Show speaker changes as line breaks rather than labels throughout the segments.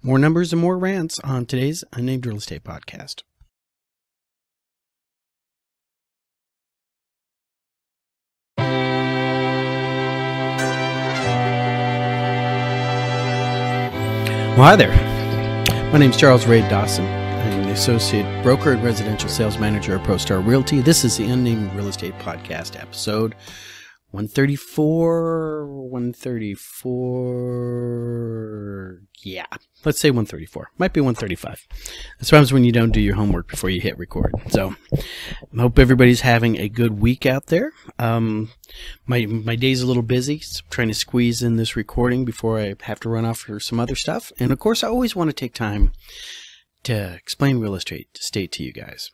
More numbers and more rants on today's Unnamed Real Estate Podcast. Well, hi there. My name is Charles Ray Dawson. I'm the Associate Broker and Residential Sales Manager at ProStar Realty. This is the Unnamed Real Estate Podcast episode 134. Yeah, let's say 134. Might be 135. That's what happens when you don't do your homework before you hit record. So I hope everybody's having a good week out there. My day's a little busy, so I'm trying to squeeze in this recording before I have to run off for some other stuff. And of course, I always want to take time to explain real estate to you guys.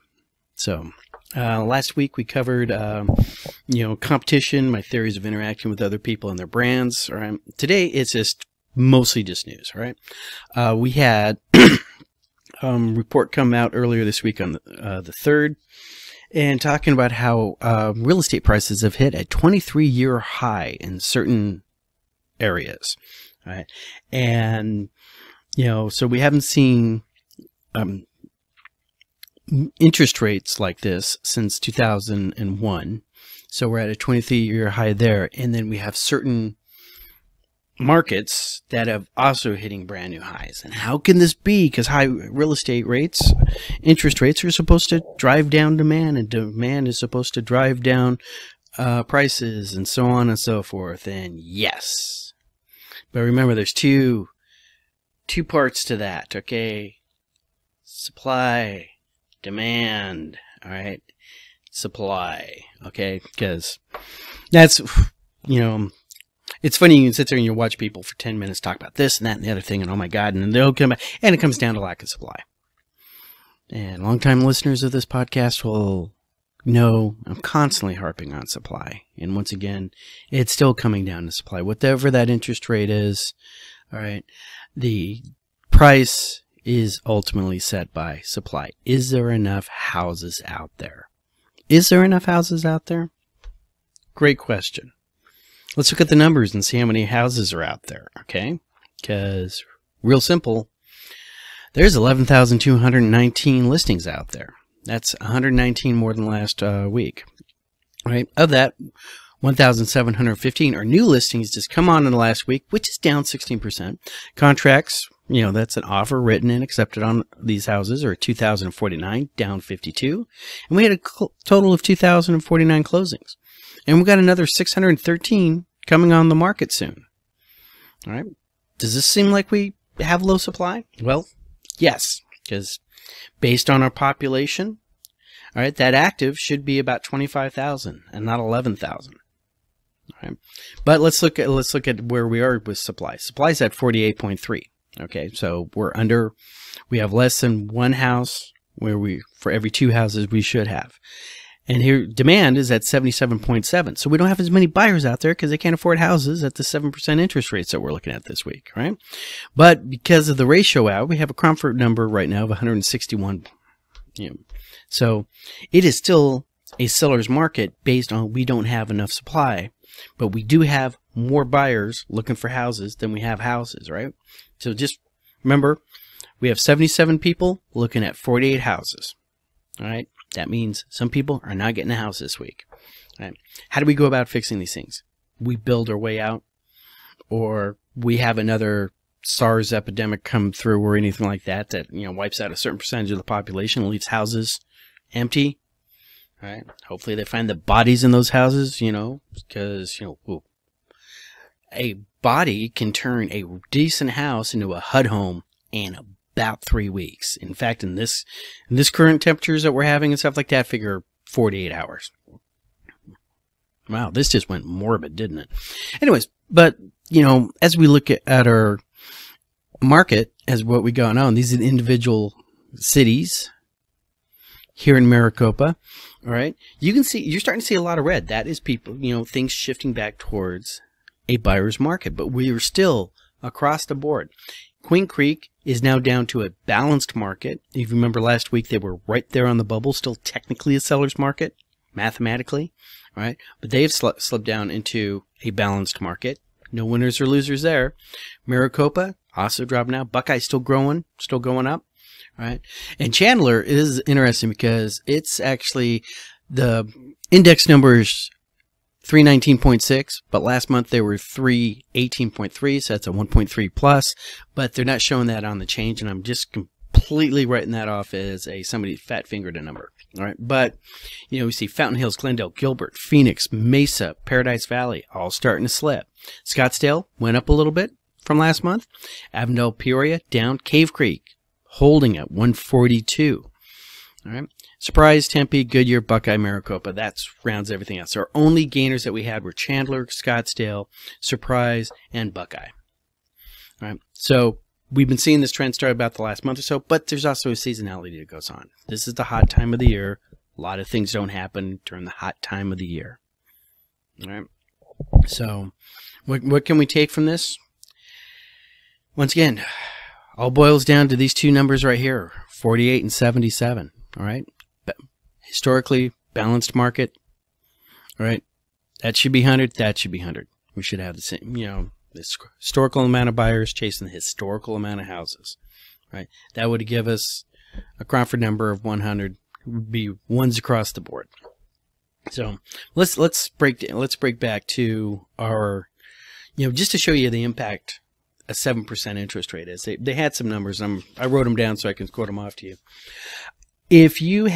So last week we covered, competition, my theories of interacting with other people and their brands. All right. Today it's just mostly just news. All right. We had report come out earlier this week on the 3rd, and talking about how real estate prices have hit a 23-year high in certain areas. All right. And so we haven't seen interest rates like this since 2001. So we're at a 23-year high there. And then we have certain markets that have also hitting brand new highs. And how can this be? Because high real estate rates, interest rates are supposed to drive down demand, and demand is supposed to drive down prices, and so on and so forth. And yes, but remember, there's two parts to that. Okay, supply, demand. All right, supply. Okay, because that's it's funny, you can sit there and you watch people for 10 minutes talk about this and that and the other thing, and oh my God, and they'll come back, and it comes down to lack of supply. And longtime listeners of this podcast will know I'm constantly harping on supply. And once again, it's still coming down to supply. Whatever that interest rate is, all right, the price is ultimately set by supply. Is there enough houses out there? Is there enough houses out there? Great question. Let's look at the numbers and see how many houses are out there, okay? Because, real simple, there's 11,219 listings out there. That's 119 more than last week, right? Of that, 1,715 are new listings just come on in the last week, which is down 16%. Contracts, that's an offer written and accepted on these houses, are 2,049, down 52. And we had a total of 2,049 closings. And we've got another 613 coming on the market soon. All right. Does this seem like we have low supply? Well, yes, because based on our population, all right, that active should be about 25,000 and not 11,000. All right. But let's look at where we are with supply. Supply's at 48.3. Okay. So we have less than one house for every two houses we should have. And here, demand is at 77.7. So we don't have as many buyers out there because they can't afford houses at the 7% interest rates that we're looking at this week, right? But because of the ratio out, we have a comfort number right now of 161. So it is still a seller's market based on we don't have enough supply, but we do have more buyers looking for houses than we have houses, right? So just remember, we have 77 people looking at 48 houses, all right? That means some people are not getting a house this week. Right? How do we go about fixing these things? We build our way out, or we have another SARS epidemic come through or anything like that wipes out a certain percentage of the population and leaves houses empty. Right? Hopefully they find the bodies in those houses, because, a body can turn a decent house into a HUD home in about 3 weeks. In fact, in this current temperatures that we're having and stuff like that, figure 48 hours. Wow, this just went morbid, didn't it? Anyways, but as we look at our market, as what we got on, these are individual cities here in Maricopa. All right, you're starting to see a lot of red. That is people, things shifting back towards a buyer's market, but we are still across the board. Queen Creek is now down to a balanced market. If you remember last week, they were right there on the bubble, still technically a seller's market, mathematically, right? But they have slipped down into a balanced market. No winners or losers there. Maricopa also dropping out. Buckeye's still growing, still going up. All right. And Chandler is interesting because it's actually the index numbers 319.6, but last month they were 318.3, so that's a 1.3 plus, but they're not showing that on the change, and I'm just completely writing that off as somebody fat fingered a number. All right, but you know, we see Fountain Hills, Glendale, Gilbert, Phoenix, Mesa, Paradise Valley all starting to slip. Scottsdale went up a little bit from last month. Avondale, Peoria down. Cave Creek holding at 142. All right. Surprise, Tempe, Goodyear, Buckeye, Maricopa. That rounds everything else. Our only gainers that we had were Chandler, Scottsdale, Surprise, and Buckeye. All right. So we've been seeing this trend start about the last month or so, but there's also a seasonality that goes on. This is the hot time of the year. A lot of things don't happen during the hot time of the year. All right. So what can we take from this? Once again, all boils down to these two numbers right here, 48 and 77. All right. Historically balanced market. All right. That should be 100. That should be 100. We should have the same, you know, this historical amount of buyers chasing the historical amount of houses. Right. That would give us a Crawford number of 100. Would be ones across the board. So let's break back to our, you know, just to show you the impact a 7% interest rate is. They had some numbers. I wrote them down so I can quote them off to you. If you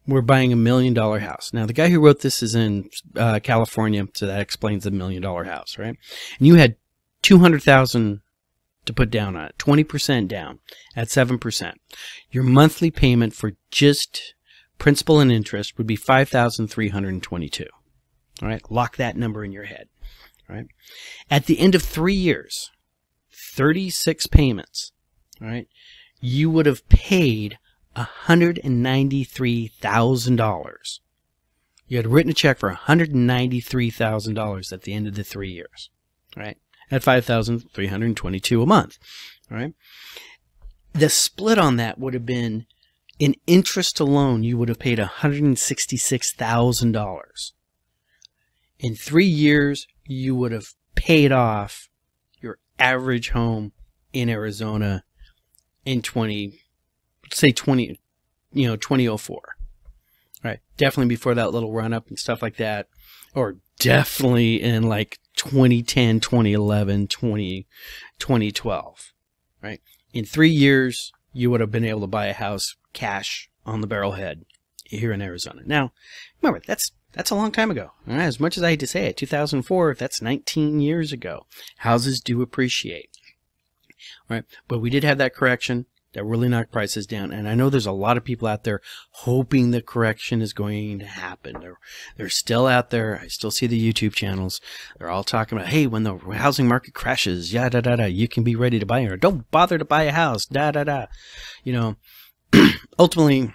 we're buying $1 million house. Now the guy who wrote this is in California, so that explains the $1 million house, right? And you had $200,000 to put down on it, 20% down at 7%. Your monthly payment for just principal and interest would be $5,322. All right, lock that number in your head. All right, at the end of 3 years, 36 payments. All right, you would have paid $193,000. You had written a check for $193,000 at the end of the 3 years. All right. At $5,322 a month. All right. The split on that would have been, in interest alone, you would have paid $166,000. In 3 years, you would have paid off your average home in Arizona in 2004. All right. Definitely before that little run up and stuff like that, or definitely in like 2010, 2011, 2012, right? In 3 years, you would have been able to buy a house cash on the barrelhead here in Arizona. Now, remember, that's a long time ago. All right? As much as I hate to say it, 2004, that's 19 years ago. Houses do appreciate, right? But we did have that correction that really knocked prices down, and I know there's a lot of people out there hoping the correction is going to happen. They're still out there. I still see the YouTube channels. They're all talking about, hey, when the housing market crashes, you can be ready to buy it, or don't bother to buy a house, You know, ultimately,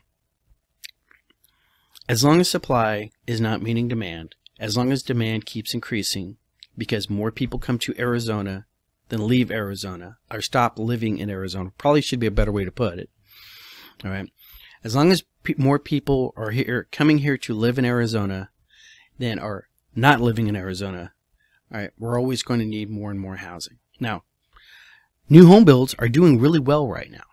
as long as supply is not meeting demand, as long as demand keeps increasing, because more people come to Arizona than leave Arizona, or stop living in Arizona, probably should be a better way to put it. All right. As long as more people are coming here to live in Arizona than are not living in Arizona, all right, we're always going to need more and more housing. Now, new home builds are doing really well right now,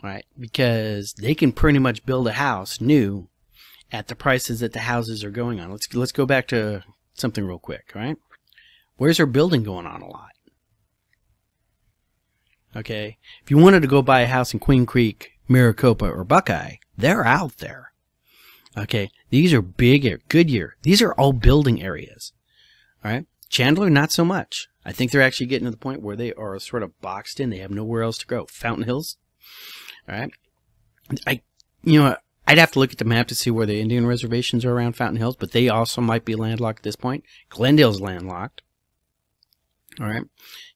all right, because they can pretty much build a house new at the prices that the houses are going on. Let's go back to something real quick, all right? Where's our building going on a lot? Okay, if you wanted to go buy a house in Queen Creek, Maricopa, or Buckeye, they're out there. Okay, these are big, Goodyear. These are all building areas. All right, Chandler, not so much. I think they're actually getting to the point where they are sort of boxed in. They have nowhere else to go. Fountain Hills. All right, I'd have to look at the map to see where the Indian reservations are around Fountain Hills, but they also might be landlocked at this point. Glendale's landlocked. All right.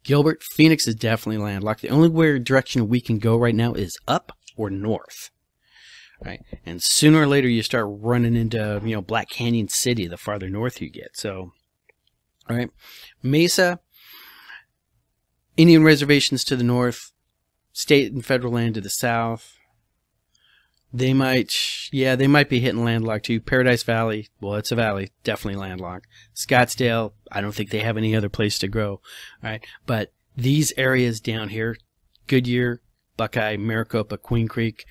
Gilbert, Phoenix is definitely landlocked. The only direction we can go right now is up or north. All right. And sooner or later you start running into, Black Canyon City the farther north you get. So, all right. Mesa, Indian reservations to the north, state and federal land to the south. They might be hitting landlocked too. Paradise Valley, well, it's a valley, definitely landlocked. Scottsdale, I don't think they have any other place to go. All right, but these areas down here, Goodyear, Buckeye, Maricopa, Queen Creek,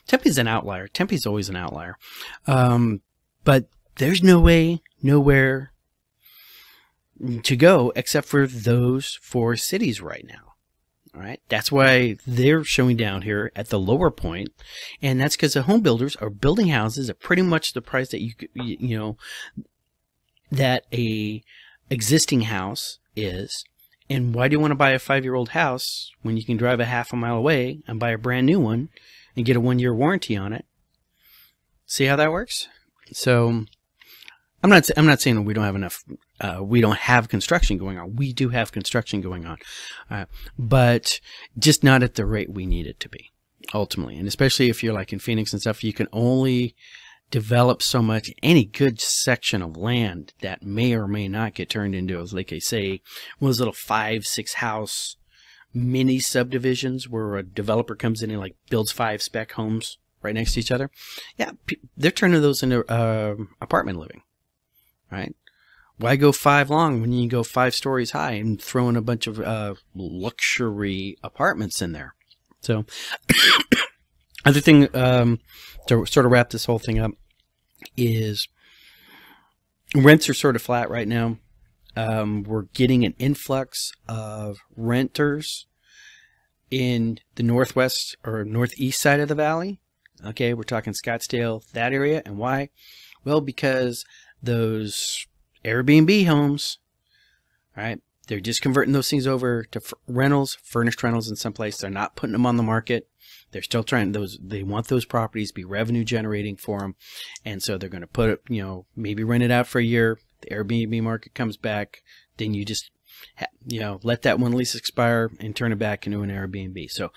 Tempe's an outlier. Tempe's always an outlier. But there's nowhere to go except for those 4 cities right now. All right. That's why they're showing down here at the lower point. And that's because the home builders are building houses at pretty much the price that that a existing house is. And why do you want to buy a 5-year-old house when you can drive a half a mile away and buy a brand new one and get a 1-year warranty on it? See how that works? So I'm not saying that we don't have enough. We don't have construction going on. We do have construction going on, but just not at the rate we need it to be, ultimately. And especially if you're like in Phoenix and stuff, you can only develop so much. Any good section of land that may or may not get turned into, like I say, one of those little 5-6 house mini subdivisions where a developer comes in and like builds 5 spec homes right next to each other. Yeah, they're turning those into apartment living, right? Why go 5 long when you can go 5 stories high and throw in a bunch of luxury apartments in there? So, other thing to sort of wrap this whole thing up is rents are sort of flat right now. We're getting an influx of renters in the northwest or northeast side of the valley. Okay, we're talking Scottsdale, that area. And why? Well, because those Airbnb homes, right? They're just converting those things over to rentals, furnished rentals in some place. They're not putting them on the market. They're still trying they want those properties to be revenue generating for them. And so they're going to put it, maybe rent it out for a year. The Airbnb market comes back. Then you just, let that one lease expire and turn it back into an Airbnb. So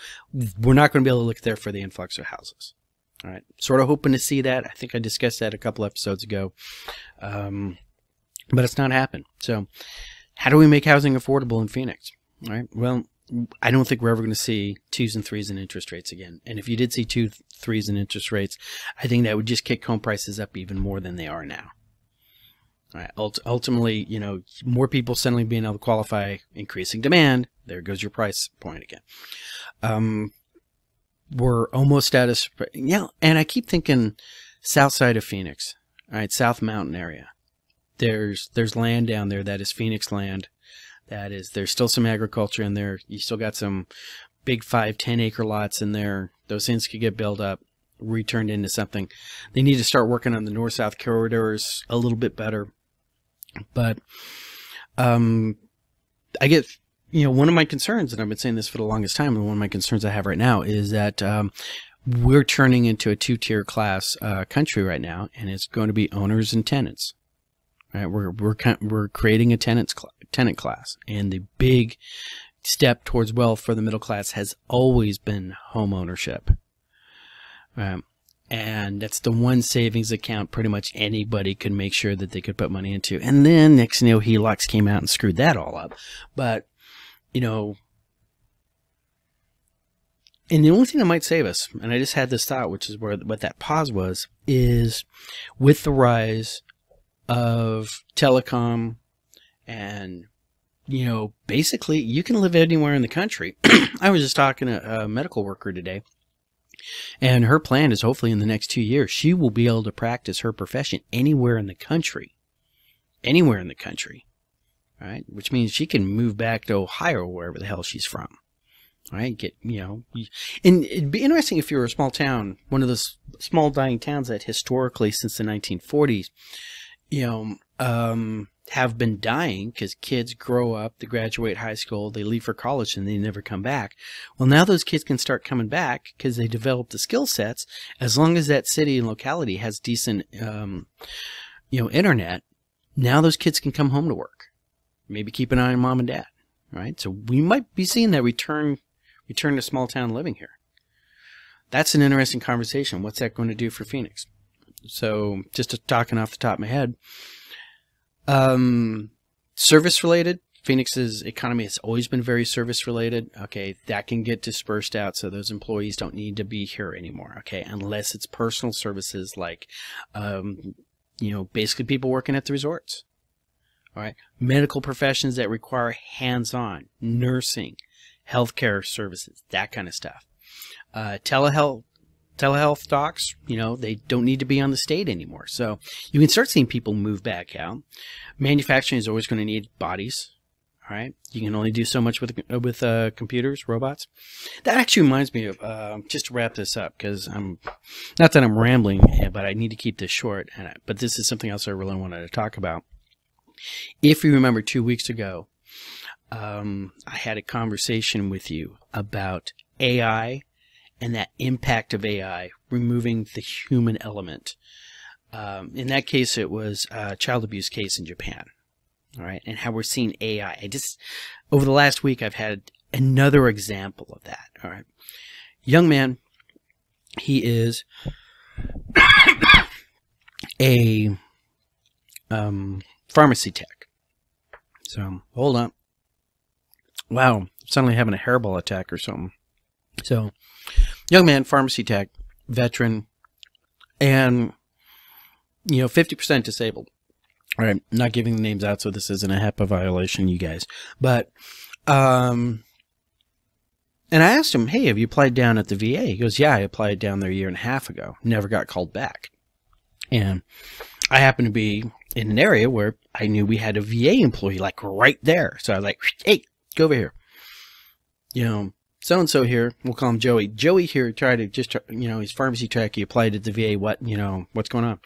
we're not going to be able to look there for the influx of houses. All right. Sort of hoping to see that. I think I discussed that a couple episodes ago. But it's not happened. So how do we make housing affordable in Phoenix? All right. Well, I don't think we're ever going to see 2s and 3s in interest rates again. And if you did see 2, 3s in interest rates, I think that would just kick home prices up even more than they are now. All right. Ultimately, more people suddenly being able to qualify, increasing demand. There goes your price point again. We're almost at and I keep thinking south side of Phoenix. All right. South Mountain area. There's land down there that is Phoenix land. There's still some agriculture in there. You still got some big 5-10 acre lots in there. Those things could get built up, returned into something. They need to start working on the north-south corridors a little bit better. But I get, one of my concerns, and I've been saying this for the longest time, and one of my concerns I have right now is that we're turning into a 2-tier class country right now, and it's going to be owners and tenants. Right, we're creating a tenant class, and the big step towards wealth for the middle class has always been home ownership. And that's the one savings account pretty much anybody could make sure that they could put money into. And then next thing you know, HELOCs came out and screwed that all up. But and the only thing that might save us, and I just had this thought, which is what that pause was, is with the rise of telecom and basically you can live anywhere in the country. I was just talking to a medical worker today, and her plan is hopefully in the next 2 years she will be able to practice her profession anywhere in the country, right? Which means she can move back to Ohio or wherever the hell she's from. All right, and it'd be interesting if you were a small town, one of those small dying towns that historically since the 1940s have been dying because kids grow up, they graduate high school, they leave for college, and they never come back. Well, now those kids can start coming back because they develop the skill sets. As long as that city and locality has decent, internet, now those kids can come home to work. Maybe keep an eye on mom and dad, right? So we might be seeing that return to small town living here. That's an interesting conversation. What's that going to do for Phoenix? So just talking off the top of my head, service related, Phoenix's economy has always been very service related. Okay. That can get dispersed out. So those employees don't need to be here anymore. Okay. Unless it's personal services like, basically people working at the resorts. All right. Medical professions that require hands-on, nursing, healthcare services, that kind of stuff. Telehealth docs, you know, they don't need to be on the state anymore. So you can start seeing people move back out. Manufacturing is always going to need bodies. All right. You can only do so much with computers, robots. That actually reminds me of, just to wrap this up, because not that I'm rambling, but I need to keep this short. But this is something else I really wanted to talk about. If you remember 2 weeks ago, I had a conversation with you about AI and that impact of AI removing the human element. In that case, it was a child abuse case in Japan. All right, and how we're seeing AI. Over the last week, I've had another example of that. All right, young man, he is a pharmacy tech. So hold on. Wow, suddenly having a hairball attack or something. So, young man, pharmacy tech, veteran, and 50% disabled. All right, not giving the names out, so this isn't a HIPAA violation, you guys. But, and I asked him, hey, have you applied down at the VA? He goes, yeah, I applied down there a year and a half ago. Never got called back. And I happened to be in an area where I knew we had a VA employee, like right there. So I was like, hey, go over here. So-and-so here, we'll call him Joey. Joey here tried to he's pharmacy tech. He applied at the VA. What's going on?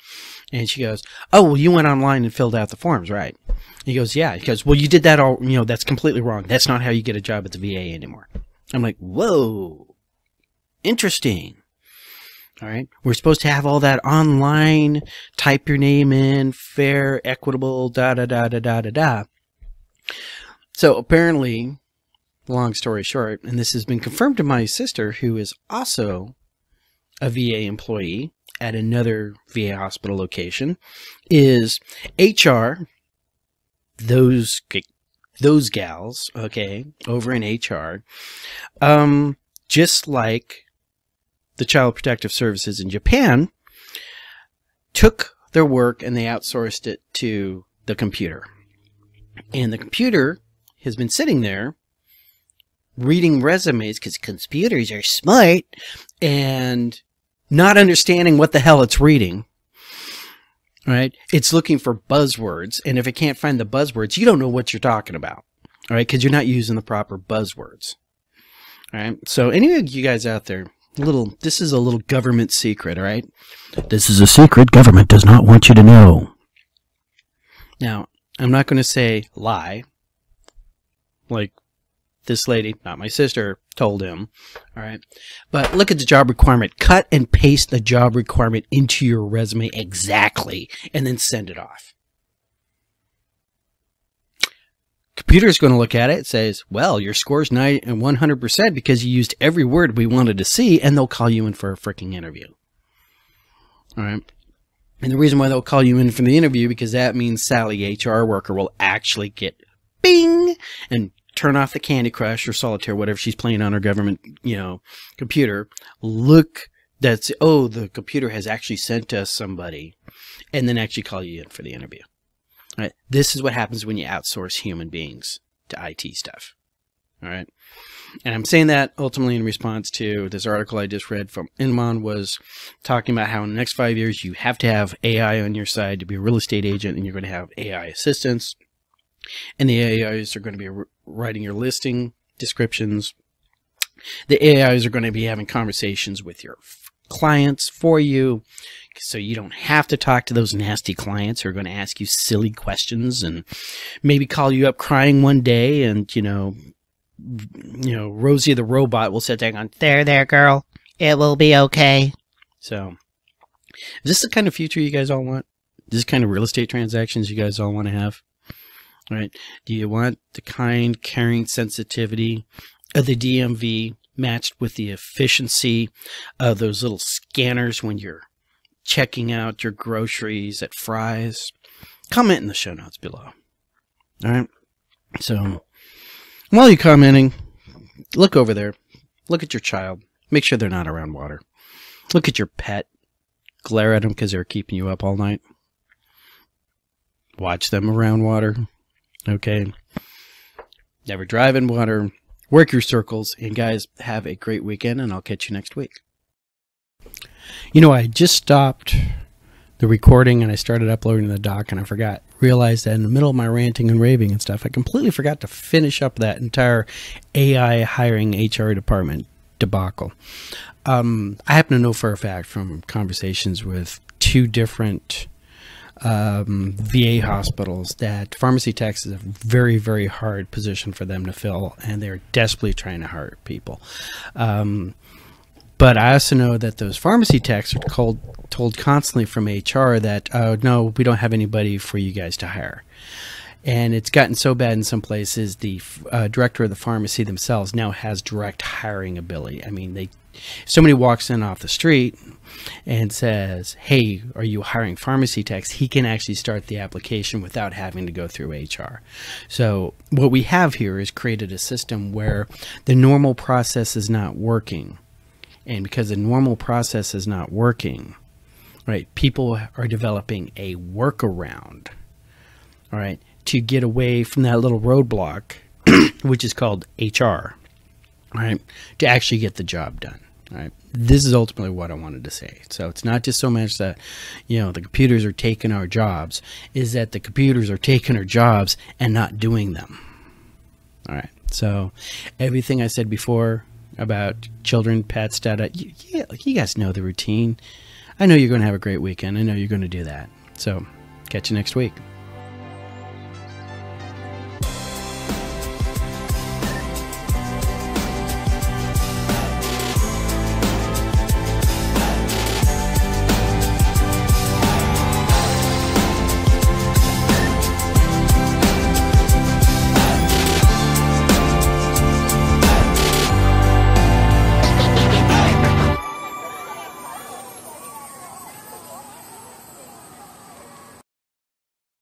And she goes, oh, well, you went online and filled out the forms, right? He goes, yeah. He goes, well, you did that all, that's completely wrong. That's not how you get a job at the VA anymore. I'm like, whoa, interesting. All right. We're supposed to have all that online, type your name in, fair, equitable, da-da-da-da-da-da-da. So apparently, long story short, and this has been confirmed to my sister, who is also a VA employee at another VA hospital location, is HR, those gals, okay, over in HR, just like the Child Protective Services in Japan, took their work and they outsourced it to the computer. And the computer has been sitting there reading resumes, because computers are smart, and not understanding what the hell it's reading. Right? It's looking for buzzwords, and if it can't find the buzzwords, you don't know what you're talking about. All right? Because you're not using the proper buzzwords. All right? So any of you guys out there, this is a little government secret, all right? This is a secret government does not want you to know. Now, I'm not going to say lie, like this lady, not my sister, told him, all right? But look at the job requirement. Cut and paste the job requirement into your resume exactly, and then send it off. Computer is going to look at it. It says, well, your score's 100% because you used every word we wanted to see, and they'll call you in for a freaking interview. All right? And the reason why they'll call you in for the interview, because that means Sally, HR worker, will actually get bing and turn off the Candy Crush or Solitaire, whatever she's playing on her government, computer. Look, the computer has actually sent us somebody, and then actually call you in for the interview. All right? This is what happens when you outsource human beings to IT stuff. All right? And I'm saying that ultimately in response to this article I just read from Inman, was talking about how in the next 5 years you have to have AI on your side to be a real estate agent, and you're going to have AI assistants. And the AIs are going to be writing your listing descriptions. The AIs are going to be having conversations with your clients for you, so you don't have to talk to those nasty clients who are going to ask you silly questions and maybe call you up crying one day, and Rosie the robot will sit there going, there, girl, it will be okay. So, is this the kind of future you guys all want? Is this the kind of real estate transactions you guys all want to have? All right. Do you want the kind, caring sensitivity of the DMV matched with the efficiency of those little scanners when you're checking out your groceries at Fry's? Comment in the show notes below. All right. So while you're commenting, look over there. Look at your child. Make sure they're not around water. Look at your pet. Glare at them because they're keeping you up all night. Watch them around water. Okay. Never drive in water. Work your circles. And guys, have a great weekend, and I'll catch you next week. You know, I just stopped the recording and I started uploading the doc, and I realized that in the middle of my ranting and raving and stuff, I completely forgot to finish up that entire AI hiring HR department debacle. I happen to know for a fact from conversations with 2 different VA hospitals that pharmacy techs is a very, very hard position for them to fill, and they're desperately trying to hire people. But I also know that those pharmacy techs are told constantly from HR that, no, we don't have anybody for you guys to hire. And it's gotten so bad in some places, the director of the pharmacy themselves now has direct hiring ability. I mean, if somebody walks in off the street and says, hey, are you hiring pharmacy techs? He can actually start the application without having to go through HR. So what we have here is created a system where the normal process is not working. And because the normal process is not working, right, people are developing a workaround, all right, to get away from that little roadblock, which is called HR, right, to actually get the job done. Right. This is ultimately what I wanted to say. So it's not just so much that, you know, the computers are taking our jobs, is that the computers are taking our jobs and not doing them. All right. So everything I said before about children, pets, you guys know the routine. I know you're going to have a great weekend. I know you're going to do that. So catch you next week.